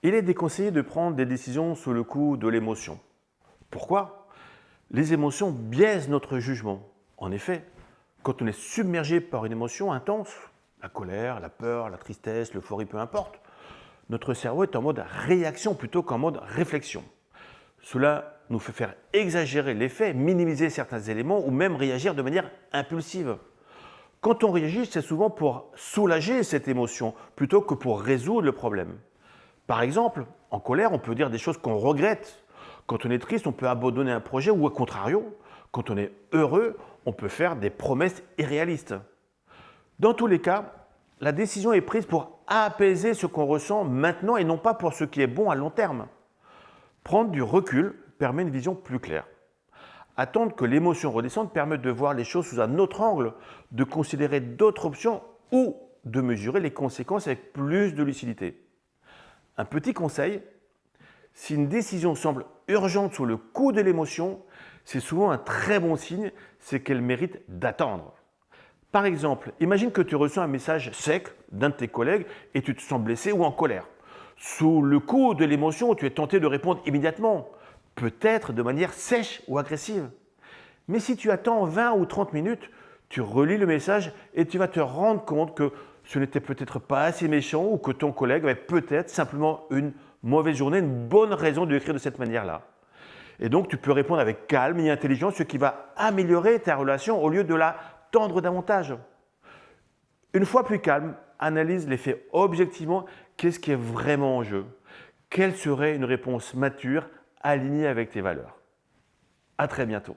Il est déconseillé de prendre des décisions sous le coup de l'émotion. Pourquoi? Les émotions biaisent notre jugement. En effet, quand on est submergé par une émotion intense, la colère, la peur, la tristesse, l'euphorie, peu importe, notre cerveau est en mode réaction plutôt qu'en mode réflexion. Cela nous fait faire exagérer l'effet, minimiser certains éléments ou même réagir de manière impulsive. Quand on réagit, c'est souvent pour soulager cette émotion plutôt que pour résoudre le problème. Par exemple, en colère, on peut dire des choses qu'on regrette. Quand on est triste, on peut abandonner un projet ou au contrario, quand on est heureux, on peut faire des promesses irréalistes. Dans tous les cas, la décision est prise pour apaiser ce qu'on ressent maintenant et non pas pour ce qui est bon à long terme. Prendre du recul permet une vision plus claire. Attendre que l'émotion redescende permet de voir les choses sous un autre angle, de considérer d'autres options ou de mesurer les conséquences avec plus de lucidité. Un petit conseil, si une décision semble urgente sous le coup de l'émotion, c'est souvent un très bon signe, c'est qu'elle mérite d'attendre. Par exemple, imagine que tu reçois un message sec d'un de tes collègues et tu te sens blessé ou en colère. Sous le coup de l'émotion, tu es tenté de répondre immédiatement, peut-être de manière sèche ou agressive. Mais si tu attends 20 ou 30 minutes, tu relis le message et tu vas te rendre compte que ce n'était peut-être pas assez méchant ou que ton collègue avait peut-être simplement une mauvaise journée, une bonne raison de l'écrire de cette manière-là. Et donc, tu peux répondre avec calme et intelligence, ce qui va améliorer ta relation au lieu de la tendre davantage. Une fois plus calme, analyse les faits objectivement. Qu'est-ce qui est vraiment en jeu? Quelle serait une réponse mature, alignée avec tes valeurs? À très bientôt.